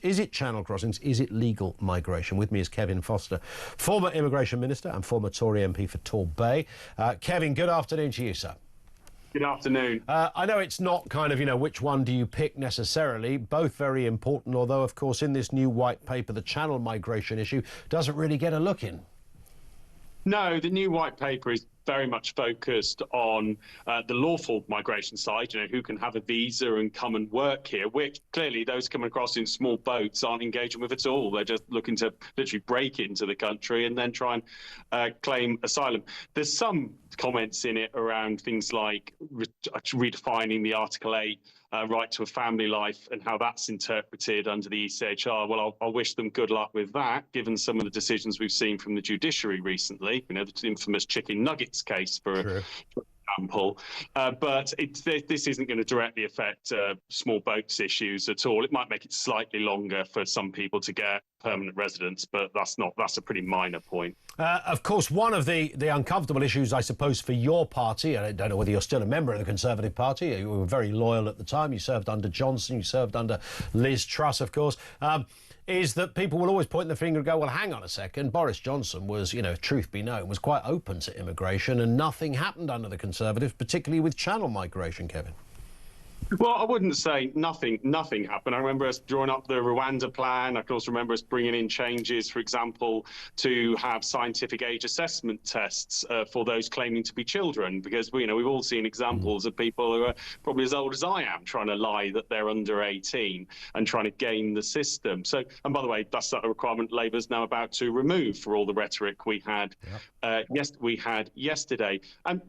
Is it channel crossings? Is it legal migration? With me is Kevin Foster, former Immigration Minister and former Tory MP for Torbay. Kevin, good afternoon to you, sir. Good afternoon. I know it's not kind of, which one do you pick necessarily, both very important, although, of course, in this new white paper, the channel migration issue doesn't really get a look in. No, the new white paper is very much focused on the lawful migration side, who can have a visa and come and work here, which clearly those coming across in small boats aren't engaging with at all. They're just looking to literally break into the country and then try and claim asylum. There's some comments in it around things like redefining the Article 8 right to a family life and how that's interpreted under the ECHR. Well, I'll wish them good luck with that, given some of the decisions we've seen from the judiciary recently, the infamous chicken nuggets case, for example. But this isn't going to directly affect small boats issues at all. It might make it slightly longer for some people to get permanent residence, but that's a pretty minor point. Of course, one of the uncomfortable issues, I suppose, for your party, and I don't know whether you're still a member of the Conservative Party, you were very loyal at the time, you served under Johnson, you served under Liz Truss, of course, is that people will always point the finger and go, well, hang on a second, Boris Johnson was, truth be known, was quite open to immigration and nothing happened under the Conservatives, particularly with channel migration, Kevin. Well, I wouldn't say nothing happened. I remember us drawing up the Rwanda plan. I can also remember us bringing in changes, for example, to have scientific age assessment tests for those claiming to be children, because we've all seen examples of people who are probably as old as I am trying to lie that they're under 18 and trying to game the system. So, and by the way, that's a requirement Labour's now about to remove for all the rhetoric we had yesterday. And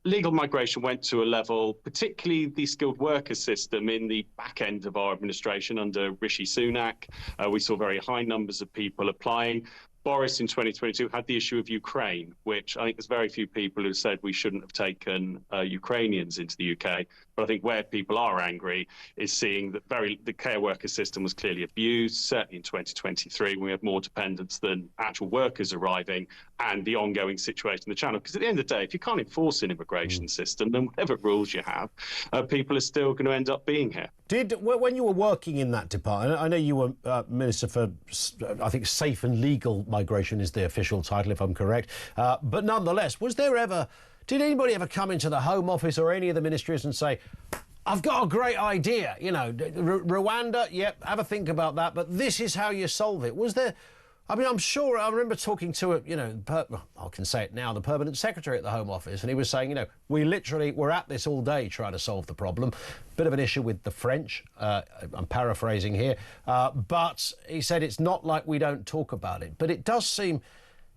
legal migration went to a level, particularly the skilled worker system in the back end of our administration under Rishi Sunak. We saw very high numbers of people applying. Boris in 2022 had the issue of Ukraine, which I think there's very few people who said we shouldn't have taken Ukrainians into the UK. But I think where people are angry is seeing that the care worker system was clearly abused, certainly in 2023, when we had more dependents than actual workers arriving, and the ongoing situation in the Channel. Because at the end of the day, if you can't enforce an immigration system, then whatever rules you have, people are still going to end up being here. When you were working in that department, I know you were Minister for, I think, Safe and Legal Migration is the official title, if I'm correct. But nonetheless, did anybody ever come into the Home Office or any of the ministries and say, I've got a great idea, Rwanda, yep, have a think about that, but this is how you solve it? Was there... I mean, I'm sure I remember talking to, I can say it now, the permanent secretary at the Home Office, and he was saying, we're at this all day trying to solve the problem. Bit of an issue with the French, I'm paraphrasing here, but he said it's not like we don't talk about it. But it does seem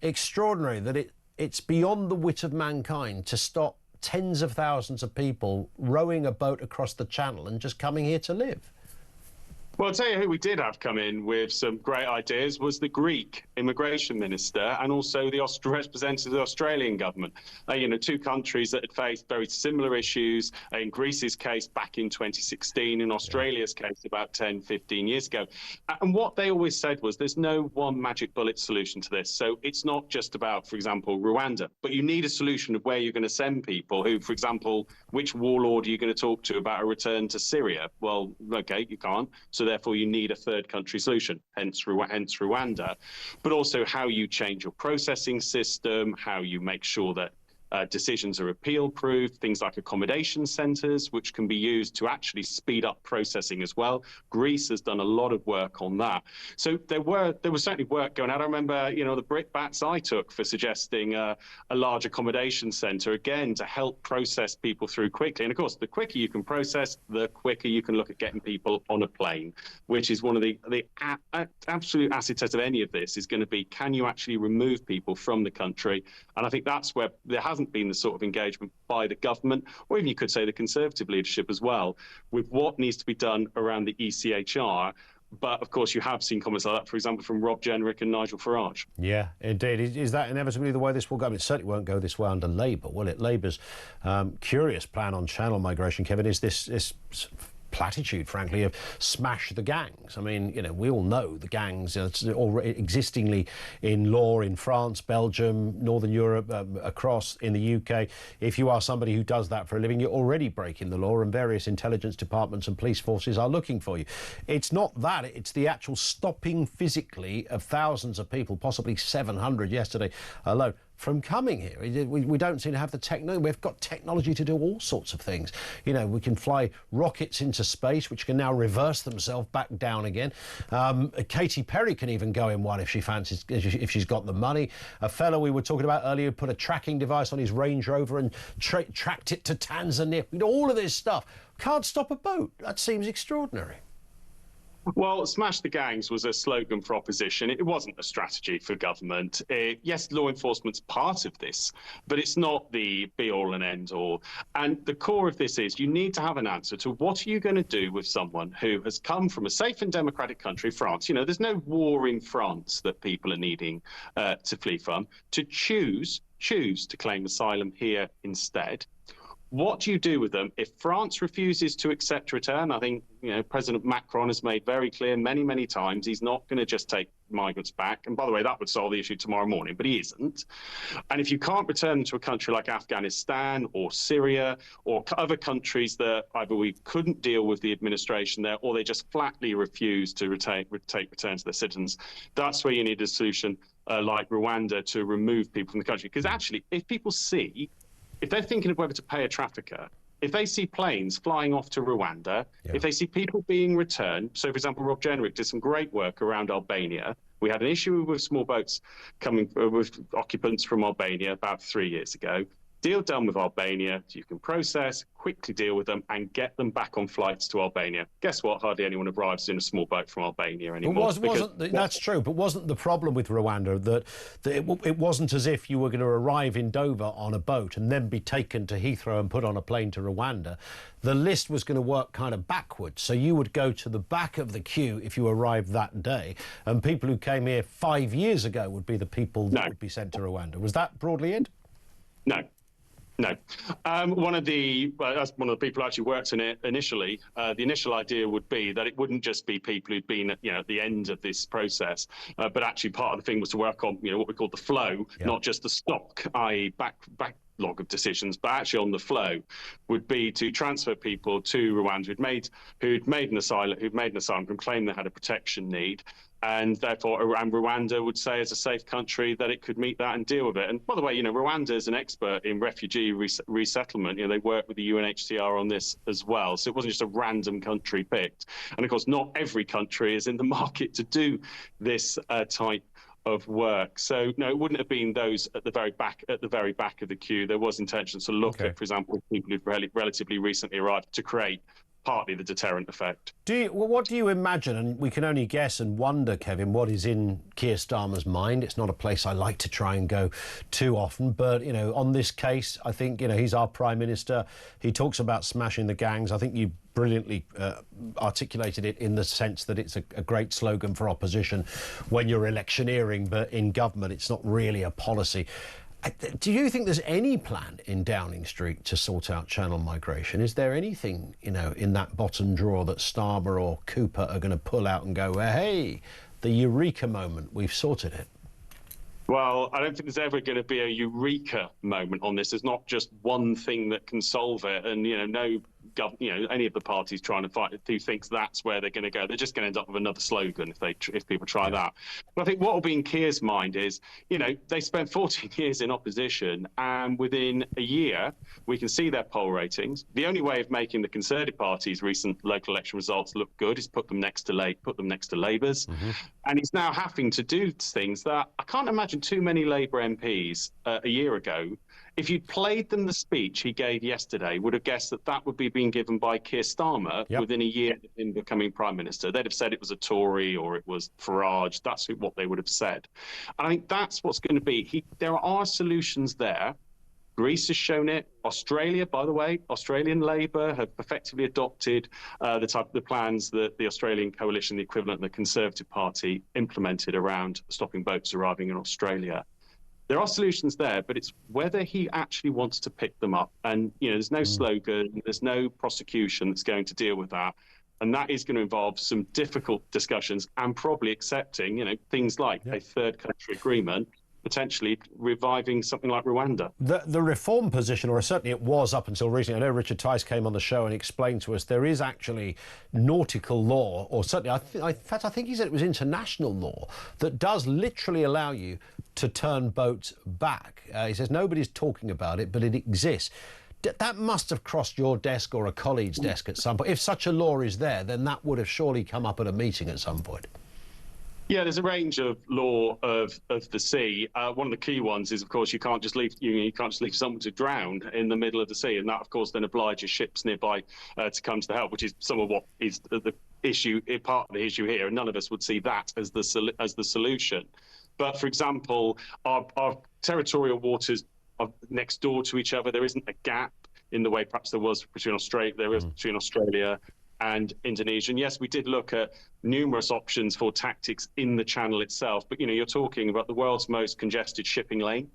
extraordinary that it's beyond the wit of mankind to stop tens of thousands of people rowing a boat across the Channel and just coming here to live. Well, I'll tell you who we did have come in with some great ideas was the Greek immigration minister and also the representative of the Australian government. Two countries that had faced very similar issues, in Greece's case back in 2016, in Australia's case about 10, 15 years ago. And what they always said was there's no one magic bullet solution to this. So it's not just about, for example, Rwanda, but you need a solution of where you're going to send people who, for example, which warlord are you going to talk to about a return to Syria? Well, OK, you can't. So therefore, you need a third country solution, hence Rwanda, but also how you change your processing system, how you make sure that decisions are appeal-proof, things like accommodation centres, which can be used to actually speed up processing as well. Greece has done a lot of work on that. So there was certainly work going on. I remember, the brickbats I took for suggesting a large accommodation centre, again, to help process people through quickly. And of course, the quicker you can process, the quicker you can look at getting people on a plane, which is one of the absolute acid test of any of this is going to be, can you actually remove people from the country? And I think that's where there hasn't been the sort of engagement by the government, or even you could say the Conservative leadership as well, with what needs to be done around the ECHR. But, of course, you have seen comments like that, for example, from Rob Jenrick and Nigel Farage. Yeah, indeed. Is that inevitably the way this will go? I mean, it certainly won't go this way under Labour, will it? Labour's curious plan on channel migration, Kevin, is this platitude, frankly, of smash the gangs. I mean, you know, we all know the gangs, it's already existingly in law in France, Belgium, Northern Europe, across in the UK. If you are somebody who does that for a living, you're already breaking the law, and various intelligence departments and police forces are looking for you. It's not that, it's the actual stopping physically of thousands of people, possibly 700 yesterday alone, from coming here. We don't seem to have the technology. We've got technology to do all sorts of things. You know, we can fly rockets into space, which can now reverse themselves back down again. Katy Perry can even go in one if she fancies, if she's got the money. A fellow we were talking about earlier put a tracking device on his Range Rover and tracked it to Tanzania. You know, all of this stuff. Can't stop a boat. That seems extraordinary. Well, smash the gangs was a slogan for opposition. It wasn't a strategy for government. Yes, law enforcement's part of this, but it's not the be-all and end-all. And the core of this is you need to have an answer to what are you going to do with someone who has come from a safe and democratic country, France. You know, there's no war in France that people are needing to flee from. To choose to claim asylum here instead. What do you do with them if France refuses to accept return? I think, you know, President Macron has made very clear many, many times he's not going to just take migrants back. And by the way, that would solve the issue tomorrow morning, but he isn't. And if you can't return them to a country like Afghanistan or Syria or other countries that either we couldn't deal with the administration there or they just flatly refuse to take return to their citizens, that's where you need a solution like Rwanda to remove people from the country. Because actually, if they're thinking of whether to pay a trafficker, if they see planes flying off to Rwanda, if they see people being returned, so for example, Rob Jenrick did some great work around Albania. We had an issue with small boats coming with occupants from Albania about 3 years ago. Deal done with Albania, you can process, quickly deal with them and get them back on flights to Albania. Guess what? Hardly anyone arrives in a small boat from Albania anymore. That's true, but wasn't the problem with Rwanda that it wasn't as if you were going to arrive in Dover on a boat and then be taken to Heathrow and put on a plane to Rwanda? The list was going to work kind of backwards. So you would go to the back of the queue if you arrived that day, and people who came here 5 years ago would be the people that would be sent to Rwanda. Was that broadly it? No. No. One of the people who actually worked on it initially, the initial idea would be that it wouldn't just be people who'd been, you know, at the end of this process, but actually part of the thing was to work on, you know, what we call the flow, not just the stock, i.e. backlog of decisions, but actually on the flow would be to transfer people to Rwanda who'd made an asylum and claimed they had a protection need. And therefore, Rwanda would say as a safe country that it could meet that and deal with it. And by the way, you know, Rwanda is an expert in refugee resettlement. You know, they work with the UNHCR on this as well. So it wasn't just a random country picked. And of course, not every country is in the market to do this type of work. So no, it wouldn't have been those at the very back of the queue. There was intention to look at, for example, people who've relatively recently arrived to create partly the deterrent effect. What do you imagine, and we can only guess and wonder, Kevin, what is in Keir Starmer's mind? It's not a place I like to try and go too often, but, you know, on this case, I think, you know, he's our Prime Minister. He talks about smashing the gangs. I think you brilliantly articulated it in the sense that it's a great slogan for opposition when you're electioneering, but in government, it's not really a policy. Do you think there's any plan in Downing Street to sort out channel migration? Is there anything, you know, in that bottom drawer that Starmer or Cooper are going to pull out and go, hey, the eureka moment, we've sorted it? Well, I don't think there's ever going to be a eureka moment on this. There's not just one thing that can solve it. And, you know, any of the parties trying to fight who thinks that's where they're going to go, they're just going to end up with another slogan if people try that. But I think what will be in Keir's mind is, you know, they spent 14 years in opposition, and within a year, we can see their poll ratings. The only way of making the Conservative Party's recent local election results look good is put them next to Labour's. And he's now having to do things that I can't imagine too many Labour MPs a year ago, if you'd played them the speech he gave yesterday, would have guessed that that would be being given by Keir Starmer within a year in becoming Prime Minister. They'd have said it was a Tory or it was Farage. That's what they would have said. And I think that's what's going to be. There are solutions there. Greece has shown it. Australia, by the way, Australian Labour have effectively adopted the plans that the Australian coalition, the equivalent of the Conservative Party, implemented around stopping boats arriving in Australia. There are solutions there, but it's whether he actually wants to pick them up. And, there's no slogan, there's no prosecution that's going to deal with that. And that is going to involve some difficult discussions and probably accepting, things like a third country agreement, potentially reviving something like Rwanda. The reform position, or certainly it was up until recently, I know Richard Tice came on the show and explained to us there is actually nautical law, or certainly, in fact, I think he said it was international law, that does literally allow you to turn boats back. He says nobody's talking about it, but it exists. That must have crossed your desk or a colleague's desk at some point. If such a law is there, then that would have surely come up at a meeting at some point. Yeah, there's a range of law of the sea. One of the key ones is, of course, you can't just leave someone to drown in the middle of the sea, and that, of course, then obliges ships nearby to come to the help, which is some of what is the issue, part of the issue here. And none of us would see that as the solution. But for example, our territorial waters are next door to each other. There isn't a gap in the way perhaps there was between Australia. There is between Australia and Indonesia. And yes, we did look at numerous options for tactics in the channel itself. But, you're talking about the world's most congested shipping lane.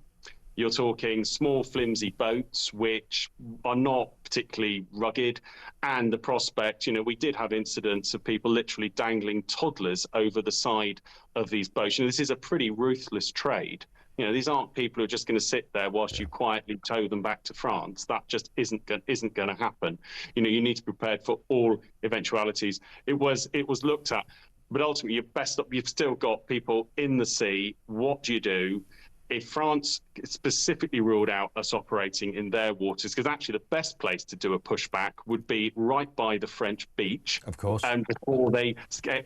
You're talking small, flimsy boats, which are not particularly rugged. And the prospect, we did have incidents of people literally dangling toddlers over the side of these boats. This is a pretty ruthless trade. These aren't people who are just going to sit there whilst you quietly tow them back to France. That just isn't going to happen. You need to be prepared for all eventualities. It was looked at, but ultimately you've still got people in the sea. What do you do if France specifically ruled out us operating in their waters? Because actually the best place to do a pushback would be right by the French beach, of course, and before they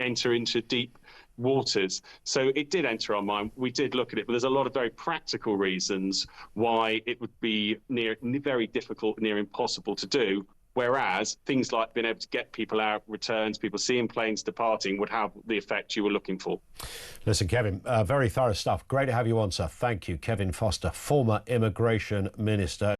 enter into deep waters. So it did enter our mind. We did look at it, but there's a lot of very practical reasons why it would be very difficult, near impossible to do. Whereas things like being able to get people out, returns, people seeing planes departing would have the effect you were looking for. Listen, Kevin, very thorough stuff. Great to have you on, sir. Thank you. Kevin Foster, former immigration minister.